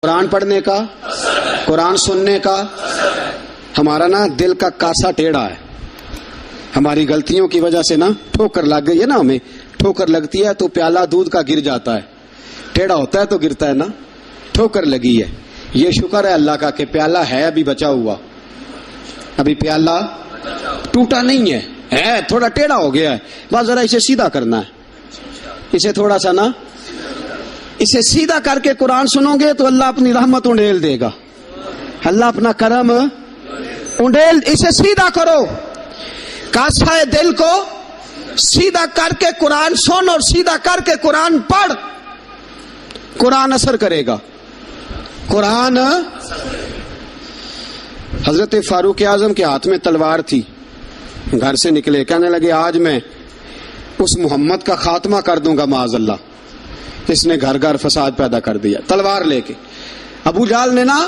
قرآن پڑھنے کا، قرآن سننے کا ہمارا نا دل کا کاسا ٹیڑھا ہے. ہماری غلطیوں کی وجہ سے نا ٹھوکر لگ گئی ہے نا، ہمیں ٹھوکر لگتی ہے تو پیالہ دودھ کا گر جاتا ہے. ٹیڑھا ہوتا ہے تو گرتا ہے نا، ٹھوکر لگی ہے. یہ شکر ہے اللہ کا کہ پیالہ ہے ابھی بچا ہوا، ابھی پیالہ ٹوٹا نہیں ہے تھوڑا ٹیڑھا ہو گیا ہے. بس ذرا اسے سیدھا کرنا ہے، اسے تھوڑا سا نا اسے سیدھا کر کے قرآن سنو گے تو اللہ اپنی رحمت انڈیل دے گا، اللہ اپنا کرم انڈیل. اسے سیدھا کرو، کاسا دل کو سیدھا کر کے قرآن سن اور سیدھا کر کے قرآن پڑھ. قرآن اثر کرے گا. قرآن حضرت فاروق اعظم کے ہاتھ میں تلوار تھی، گھر سے نکلے، کہنے لگے آج میں اس محمد کا خاتمہ کر دوں گا معاذ اللہ، اس نے گھر گھر فساد پیدا کر دیا. تلوار لے کے ابو جہل نے نا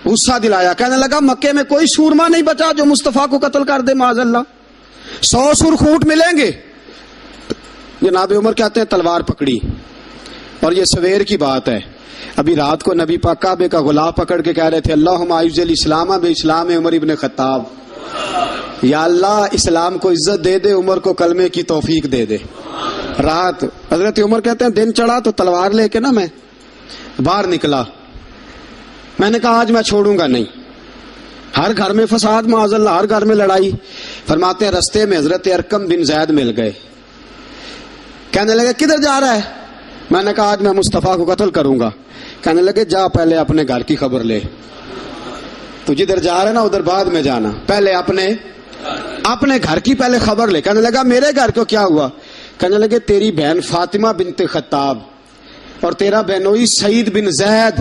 غصہ دلایا، کہنے لگا مکے میں کوئی سورما نہیں بچا جو مصطفیٰ کو قتل کر دے معاذ اللہ، 100 سرخوٹ ملیں گے. جناب عمر کہتے ہیں تلوار پکڑی، اور یہ سویر کی بات ہے. ابھی رات کو نبی پاک کعبے کا غلاف پکڑ کے کہہ رہے تھے اللہم اعز الاسلام باسلام عمر ابن خطاب، یا اللہ اسلام کو عزت دے دے، عمر کو کلمے کی توفیق دے دے. رات حضرت عمر کہتے ہیں دن چڑھا تو تلوار لے کے نا میں باہر نکلا. میں نے کہا آج میں چھوڑوں گا نہیں، ہر گھر میں فساد معاذ اللہ، ہر گھر میں لڑائی. فرماتے ہیں رستے میں حضرت ارقم بن زید مل گئے، کہنے لگے کدھر جا رہا ہے؟ میں نے کہا آج میں مصطفیٰ کو قتل کروں گا. کہنے لگے جا پہلے اپنے گھر کی خبر لے، تو جدھر جا رہا ہے نا ادھر بعد میں جانا، پہلے اپنے گھر کی پہلے خبر لے. کہنے لگا میرے گھر کو کیا ہوا؟ کہنے لگے تیری بہن فاطمہ بنت خطاب اور تیرا بہنوئی سعید بن زید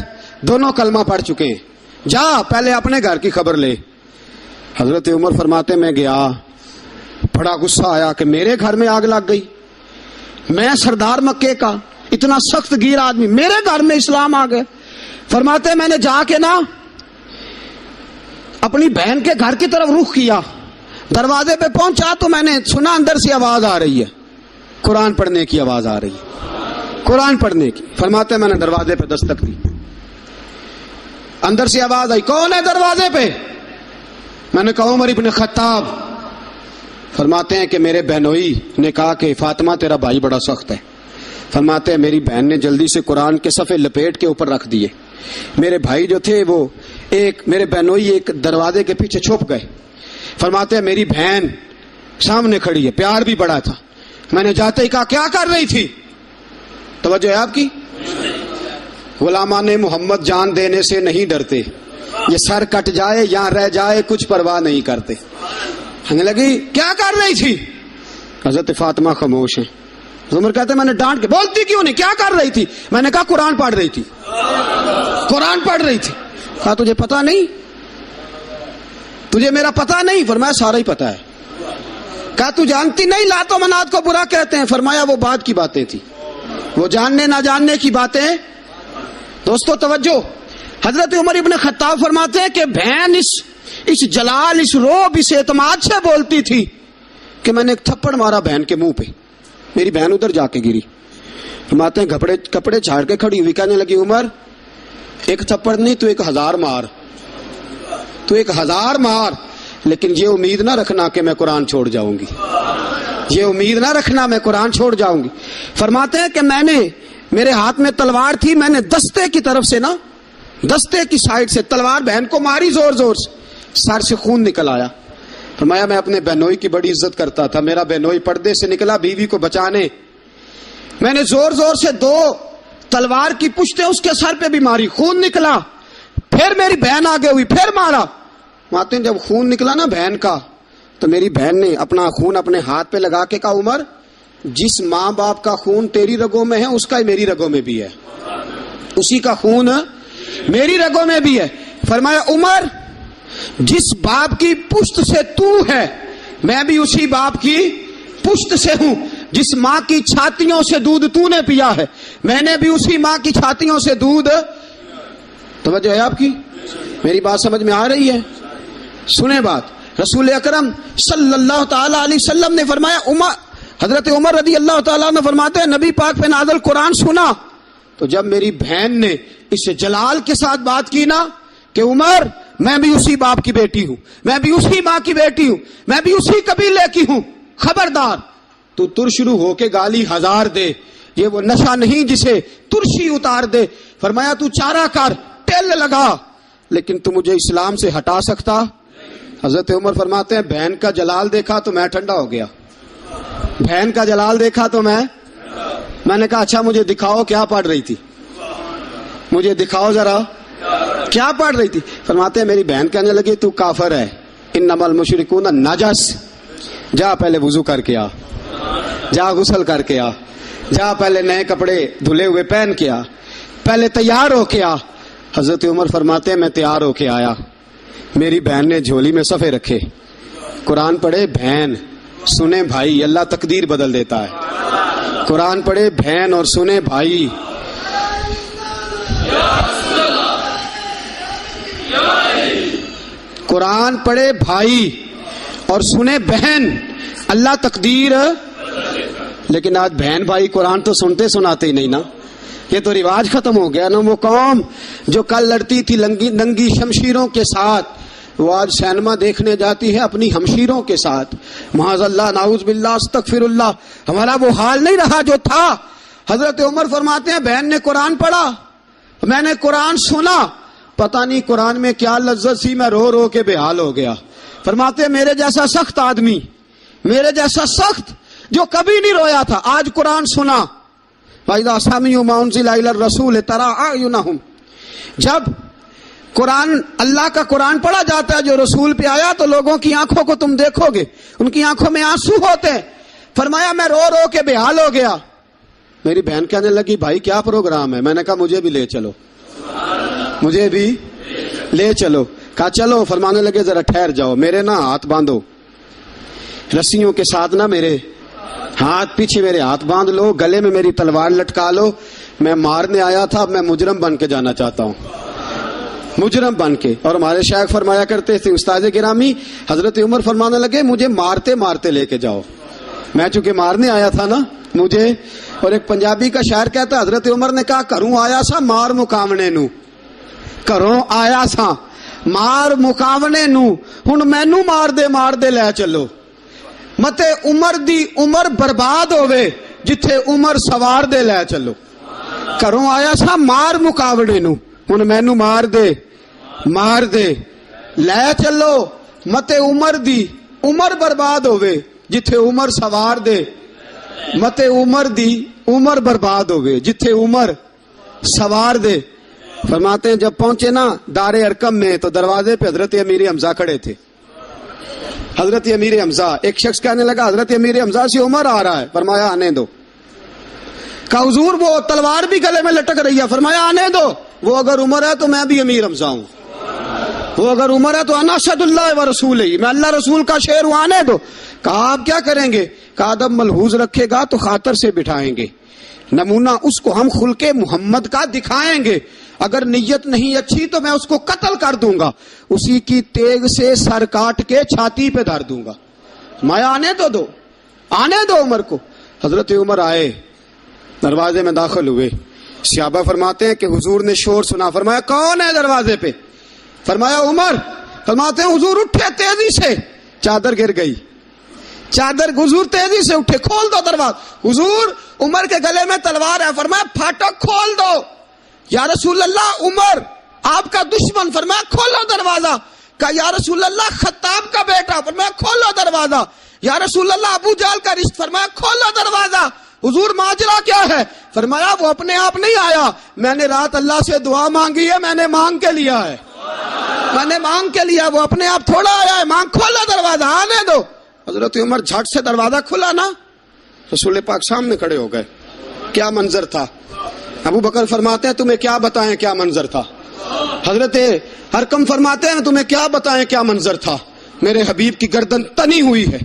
دونوں کلمہ پڑھ چکے ہیں، جا پہلے اپنے گھر کی خبر لے. حضرت عمر فرماتے میں گیا، بڑا غصہ آیا کہ میرے گھر میں آگ لگ گئی، میں سردار مکے کا اتنا سخت گیر آدمی، میرے گھر میں اسلام آ گئے. فرماتے میں نے جا کے نا اپنی بہن کے گھر کی طرف رخ کیا، دروازے پہ پہنچا تو میں نے سنا اندر سے آواز آ رہی ہے، قرآن پڑھنے کی آواز آ رہی ہے، قرآن پڑھنے کی. فرماتے میں نے دروازے پہ دستک دی، اندر سے آواز آئی کون ہے دروازے پہ؟ میں نے کہا عمر ابن خطاب. فرماتے ہیں کہ میرے بہنوئی نے کہا کہ فاطمہ تیرا بھائی بڑا سخت ہے. فرماتے ہیں میری بہن نے جلدی سے قرآن کے صفحے لپیٹ کے اوپر رکھ دیے. میرے بھائی جو تھے وہ میرے بہنوئی ایک دروازے کے پیچھے چھپ گئے. فرماتے ہیں میری بہن سامنے کھڑی ہے، پیار بھی بڑا تھا. میں نے جاتے ہی کہا کیا کر رہی تھی؟ توجہ ہے آپ کی؟ غلامان محمد جان دینے سے نہیں ڈرتے، یہ سر کٹ جائے یا رہ جائے کچھ پرواہ نہیں کرتے. کہنے لگی کیا کر رہی تھی؟ حضرت فاطمہ خاموش ہیں. عمر کہتے میں نے ڈانٹ کے بولتی کیوں نہیں، کیا کر رہی تھی؟ میں نے کہا قرآن پڑھ رہی تھی، قرآن پڑھ رہی تھی. کہا تجھے پتا نہیں، تجھے میرا پتا نہیں؟ فرمایا سارا ہی پتا ہے. کہا تو جانتی نہیں لات و منات کو برا کہتے ہیں؟ فرمایا وہ بعد کی باتیں تھی، وہ جاننے نہ جاننے کی باتیں. دوستو توجہ، حضرت عمر ابن خطاب فرماتے ہیں کہ بہن اس جلال، اس روب، اس اعتماد سے بولتی تھی کہ میں نے ایک تھپڑ مارا بہن کے منہ پہ، میری بہن ادھر جا کے گری. فرماتے ہیں کپڑے جھاڑ کے کھڑی ہوئی، کہنے لگی عمر ایک تھپڑ نہیں تو 1000 مار، تو 1000 مار، لیکن یہ امید نہ رکھنا کہ میں قرآن چھوڑ جاؤں گی، یہ امید نہ رکھنا میں قرآن چھوڑ جاؤں گی. فرماتے ہیں کہ میرے ہاتھ میں تلوار تھی، میں نے دستے کی طرف سے نا، دستے کی سائڈ سے تلوار بہن کو ماری زور زور سے، سر سے خون نکل آیا. فرمایا میں اپنے بہنوئی کی بڑی عزت کرتا تھا، میرا بہنوئی پردے سے نکلا بیوی کو بچانے، میں نے زور زور سے 2 تلوار کی پشتیں اس کے سر پہ بھی ماری، خون نکلا. پھر میری بہن آگے ہوئی، پھر مارا. ماتے جب خون نکلا نا بہن کا تو میری بہن نے اپنا خون اپنے ہاتھ پہ لگا کے کہا عمر جس ماں باپ کا خون تیری رگوں میں ہے اس کا میری رگوں میں بھی ہے، اسی کا خون میری رگوں میں بھی ہے. فرمایا عمر جس باپ کی پشت سے تو ہے میں بھی اسی باپ کی پشت سے ہوں، جس ماں کی چھاتیوں سے دودھ تو نے پیا ہے میں نے بھی اسی ماں کی چھاتیوں سے دودھ. توجہ ہے آپ کی؟ میری بات سمجھ میں آ رہی ہے؟ سنیں بات. رسول اکرم صلی اللہ تعالی علیہ وسلم نے فرمایا، حضرت عمر رضی اللہ تعالیٰ نے فرماتے ہیں نبی پاک پہ نازل قرآن سنا تو جب میری بہن نے اس سے جلال کے ساتھ بات کی نا کہ عمر میں بھی اسی باپ کی بیٹی ہوں، میں بھی اسی ماں کی بیٹی ہوں، میں بھی اسی قبیلے کی ہوں، خبردار تو ترشرو ہو کے گالی ہزار دے، یہ وہ نشہ نہیں جسے ترشی اتار دے۔ فرمایا تو چارہ کر، ٹیل لگا، لیکن تو مجھے اسلام سے ہٹا سکتا؟ حضرت عمر فرماتے ہیں بہن کا جلال دیکھا تو میں ٹھنڈا ہو گیا، بہن کا جلال دیکھا تو میں نے کہا اچھا مجھے دکھاؤ کیا پڑھ رہی تھی، مجھے دکھاؤ ذرا کیا پڑھ رہی تھی۔ فرماتے ہیں میری بہن کہنے لگی تو کافر ہے، انما المشرکون نجس، جا پہلے وضو کر کے آ، جا غسل کر کے آ، جا پہلے نئے کپڑے دھلے ہوئے پہن کے آ، پہلے تیار ہو کے آ۔ حضرت عمر فرماتے ہیں میں تیار ہو کے آیا، میری بہن نے جھولی میں صفحے رکھے، قرآن پڑھے بہن سنے بھائی، اللہ تقدیر بدل دیتا ہے، قرآن پڑھے بہن اور سنے بھائی، قرآن پڑھے بھائی اور سنے بہن، اللہ تقدیر۔ لیکن آج بہن بھائی قرآن تو سنتے سناتے ہی نہیں نا، یہ تو رواج ختم ہو گیا نا۔ وہ قوم جو کل لڑتی تھی ننگی شمشیروں کے ساتھ، وہ آج سینما دیکھنے جاتی ہے اپنی ہمشیروں کے ساتھ۔ معاذ اللہ، نعوذ باللہ، استغفر اللہ، ہمارا وہ حال نہیں رہا جو تھا۔ حضرت عمر فرماتے ہیں بہن نے قرآن پڑھا، میں نے قرآن سنا، پتہ نہیں قرآن میں کیا لذت سی، میں رو رو کے بے حال ہو گیا۔ فرماتے ہیں میرے جیسا سخت آدمی، میرے جیسا سخت جو کبھی نہیں رویا تھا، آج قرآن سنا۔ وَإِذَا سَمِعُوا مَا أُنزِلَ إِلَى الرَّسُولِ تَرَىٰ أَعْيُنَهُمْ، جب قرآن اللہ کا قرآن پڑھا جاتا ہے جو رسول پہ آیا تو لوگوں کی آنکھوں کو تم دیکھو گے، ان کی آنکھوں میں آنسو ہوتے ہیں۔ فرمایا میں رو رو کے بے حال ہو گیا۔ میری بہن کہنے لگی بھائی کیا پروگرام ہے؟ میں نے کہا مجھے بھی لے چلو، مجھے بھی لے چلو۔ کہا چلو۔ فرمانے لگے ذرا ٹھہر جاؤ، میرے نا ہاتھ باندھو رسیوں کے ساتھ، نا میرے ہاتھ پیچھے میرے ہاتھ باندھ لو، گلے میں میری تلوار لٹکا لو، میں مارنے آیا تھا، اب میں مجرم بن کے جانا چاہتا ہوں، مجرم بن کے۔ اور ہمارے شیخ فرمایا کرتے تھے استاد گرامی، حضرت عمر فرمانے لگے مجھے مارتے مارتے لے کے جاؤ، میں چونکہ مارنے آیا تھا نا مجھے۔ اور ایک پنجابی کا شاعر کہتا ہے حضرت عمر نے کہا کروں آیا سا مار مکاونے نو، کروں آیا سا مار مکاونے نو، ہن مینو مار دے لے چلو، متے عمر دی عمر برباد ہوئے جتھے عمر سوار دے لے چلو۔ کروں آیا سا مار مکاونے نو، ہن مینو مار دے لے چلو، متے عمر دی عمر برباد ہوئے جتھے عمر سوار دے، متے عمر دی عمر برباد ہوئے جتھے عمر سوار دے۔ فرماتے ہیں جب پہنچے نا دار ارقم میں تو دروازے پہ حضرت امیر حمزہ کھڑے تھے۔ حضرت امیر حمزہ، ایک شخص کہنے لگا حضرت امیر حمزہ سے عمر آ رہا ہے، فرمایا آنے دو۔ کہا حضور وہ تلوار بھی گلے میں لٹک رہی ہے، فرمایا آنے دو، وہ اگر عمر ہے تو میں بھی امیر حمزہ ہوں، وہ اگر عمر ہے تو انا اشہد اللہ و رسولہ، میں اللہ رسول کا شعر ہوں، آنے دو۔ کہا آپ کیا کریں گے؟ کہا ادب ملحوظ رکھے گا تو خاطر سے بٹھائیں گے، نمونہ اس کو ہم خلق محمد کا دکھائیں گے، اگر نیت نہیں اچھی تو میں اس کو قتل کر دوں گا، اسی کی تیغ سے سر کاٹ کے چھاتی پہ دھر دوں گا، میں آنے دو عمر کو۔ حضرت عمر آئے، دروازے میں داخل ہوئے، صحابہ فرماتے ہیں کہ حضور نے شور سنا، فرمایا کون ہے دروازے پہ؟ فرمایا عمر۔ فرماتے ہیں حضور اٹھے تیزی سے، چادر گر گئی، حضور تیزی سے اٹھے، کھول دو دروازہ۔ حضور عمر کے گلے میں تلوار ہے، فرمایا پھاٹک کھول دو۔ یا رسول اللہ عمر آپ کا دشمن، فرمایا کھولو دروازہ۔ کہا یا رسول اللہ خطاب کا بیٹا، فرمایا کھولو دروازہ۔ یا رسول اللہ ابو جہل کا رشت، فرمایا کھولو دروازہ۔ حضور ماجرا کیا ہے؟ فرمایا وہ اپنے آپ نہیں آیا، میں نے رات اللہ سے دعا مانگی ہے، میں نے مانگ کے لیا ہے، وہ اپنے آپ تھوڑا آیا ہے، مانگ، کھولو دروازہ، آنے دو۔ حضرت عمر جھٹ سے دروازہ کھلا نا، رسول پاک سامنے کھڑے ہو گئے۔ کیا منظر تھا؟ ابو بکر فرماتے ہیں تمہیں کیا بتائیں کیا منظر تھا؟ حضرت ارقم فرماتے ہیں تمہیں کیا بتائیں کیا منظر تھا؟ میرے حبیب کی گردن تنی ہوئی ہے،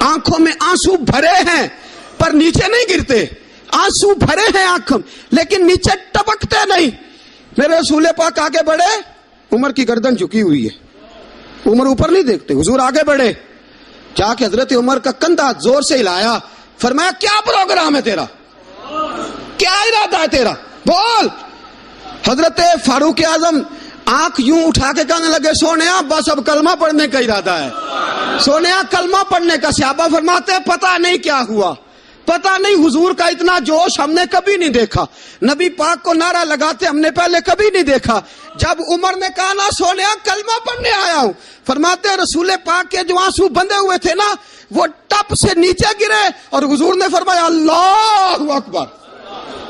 آنکھوں میں آنسو بھرے ہیں پر نیچے نہیں گرتے، آنسو بھرے ہیں آنکھوں لیکن نیچے ٹپکتے نہیں۔ میرے رسول پاک آگے بڑھے، عمر کی گردن جھکی ہوئی ہے، عمر اوپر نہیں دیکھتے، حضور آگے بڑھے، جا کے حضرت عمر کا کندھا زور سے ہلایا، فرمایا کیا پروگرام ہے تیرا، کیا ارادہ ہے تیرا، بول۔ حضرت فاروق اعظم آنکھ یوں اٹھا کے کہنے لگے سونیا بس اب کلمہ پڑھنے کا ارادہ ہے، سونیا کلمہ پڑھنے کا۔ صحابہ فرماتے ہیں پتہ نہیں کیا ہوا، پتہ نہیں، حضور کا اتنا جوش ہم نے کبھی نہیں دیکھا، نبی پاک کو نعرہ لگاتے ہم نے پہلے کبھی نہیں دیکھا۔ جب عمر نے کہا نا سونیا کلمہ پڑھنے آیا ہوں، فرماتے ہیں رسول پاک کے جو آنسو بندے ہوئے تھے نا وہ ٹپ سے نیچے گرے اور حضور نے فرمایا اللہ اکبر،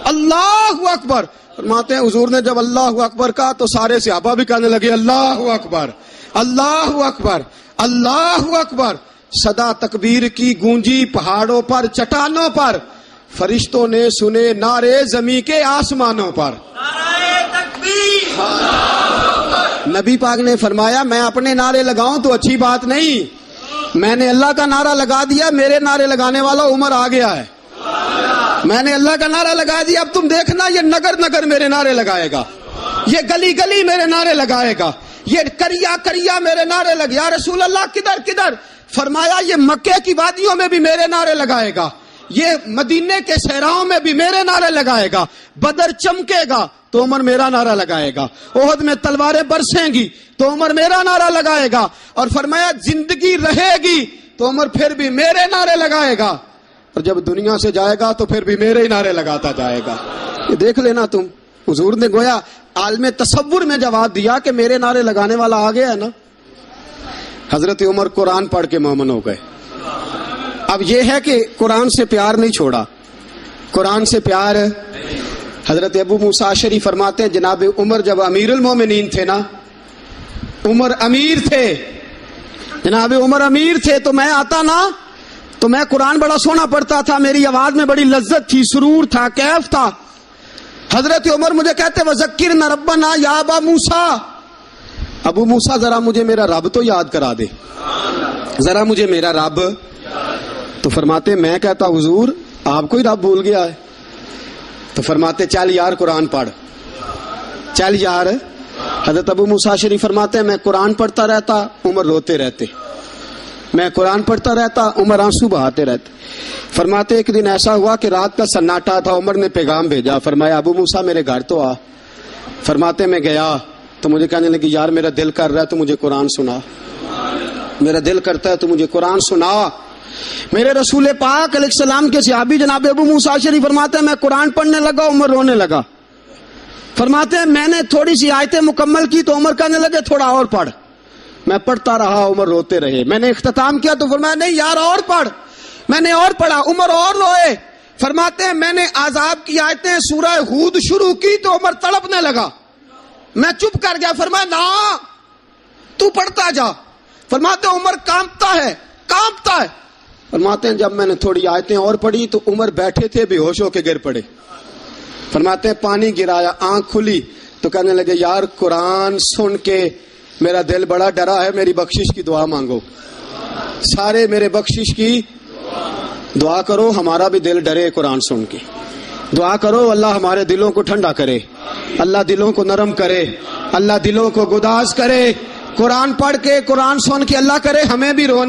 اللہ اکبر۔ فرماتے ہیں حضور نے جب اللہ اکبر کہا تو سارے صحابہ بھی کہنے لگے اللہ اکبر، اللہ اکبر، اللہ اکبر۔ صدا تکبیر کی گونجی پہاڑوں پر، چٹانوں پر، فرشتوں نے سنے نعرے زمین کے آسمانوں پر۔ نبی پاک نے فرمایا میں اپنے نعرے لگاؤں تو اچھی بات نہیں، میں نے اللہ کا نعرہ لگا دیا، میرے نعرے لگانے والا عمر آ گیا ہے، میں نے اللہ کا نعرہ لگا دیا، اب تم دیکھنا یہ نگر نگر میرے نعرے لگائے گا، یہ گلی گلی میرے نعرے لگائے گا، یہ کریا کریا میرے نعرے لگے۔ یا رسول اللہ کدھر کدھر؟ فرمایا یہ مکے کی وادیوں میں بھی میرے نعرے لگائے گا، یہ مدینے کے صحراؤں میں بھی میرے نعرے لگائے گا، بدر چمکے گا تو عمر میرا نعرہ لگائے گا، احد میں تلواریں برسیں گی تو عمر میرا نعرہ لگائے گا، اور فرمایا زندگی رہے گی تو عمر پھر بھی میرے نعرے لگائے گا، اور جب دنیا سے جائے گا تو پھر بھی میرے ہی نعرے لگاتا جائے گا۔ یہ دیکھ لینا تم، حضور نے گویا عالم تصور میں جواب دیا کہ میرے نعرے لگانے والا آ گیا ہے نا۔ حضرت عمر قرآن پڑھ کے مومن ہو گئے۔ اب یہ ہے کہ قرآن سے پیار نہیں چھوڑا، قرآن سے پیار۔ حضرت ابو موسیٰ اشعری فرماتے ہیں جناب عمر جب امیر المومنین تھے نا، عمر امیر تھے، جناب عمر امیر تھے، تو میں آتا نا تو میں قرآن بڑا سونا پڑھتا تھا، میری آواز میں بڑی لذت تھی، سرور تھا، کیف تھا۔ حضرت عمر مجھے کہتے وذکرنا ربنا یا ابا موسیٰ، ابو موسیٰ ذرا مجھے میرا رب تو یاد کرا دے، ذرا مجھے میرا رب۔ تو فرماتے میں کہتا حضور آپ کو ہی رب بھول گیا ہے، تو فرماتے چل یار قرآن پڑھ، چل یار۔ حضرت ابو موسیٰ شریف فرماتے ہیں میں قرآن پڑھتا رہتا، عمر روتے رہتے، میں قرآن پڑھتا رہتا، عمر آنسو بہاتے رہتے۔ فرماتے ایک دن ایسا ہوا کہ رات کا سناٹا تھا، عمر نے پیغام بھیجا، فرمایا ابو موسیٰ میرے گھر تو آ۔ فرماتے میں گیا تو مجھے کہنے لگی یار میرا دل کر رہا ہے تو مجھے قرآن سنا، میرا دل کرتا ہے تو مجھے قرآن سنا۔ میرے رسول پاک علیہ السلام کے صحابی جناب ابو موسیٰ شریف فرماتے ہیں میں قرآن پڑھنے لگا، عمر رونے لگا۔ فرماتے ہیں میں نے تھوڑی سی آیتیں مکمل کی تو عمر کہنے لگے تھوڑا اور پڑھ، میں پڑھتا رہا، عمر روتے رہے۔ میں نے اختتام کیا تو فرمایا نہیں یار اور پڑھ، میں نے اور پڑھا، عمر اور روئے۔ فرماتے ہیں میں نے عذاب کی آیتیں سورہ ہود شروع کی تو عمر تڑپنے لگا، میں چپ کر گیا، فرمایا نا تو پڑھتا جا۔ فرماتے ہیں عمر کانپتا ہے، کانپتا ہے۔ فرماتے ہیں جب میں نے تھوڑی آیتیں اور پڑھی تو عمر بیٹھے تھے بے ہوش ہو کے گر پڑے۔ فرماتے ہیں پانی گرایا، آنکھ کھلی تو کہنے لگے یار قرآن سن کے میرا دل بڑا ڈرا ہے، میری بخشش کی دعا مانگو، سارے میرے بخشش کی دعا کرو، ہمارا بھی دل ڈرے قرآن سن کے، دعا کرو اللہ ہمارے دلوں کو ٹھنڈا کرے، اللہ دلوں کو نرم کرے، اللہ دلوں کو گداز کرے، قرآن پڑھ کے قرآن سن کے اللہ کرے ہمیں بھی رونے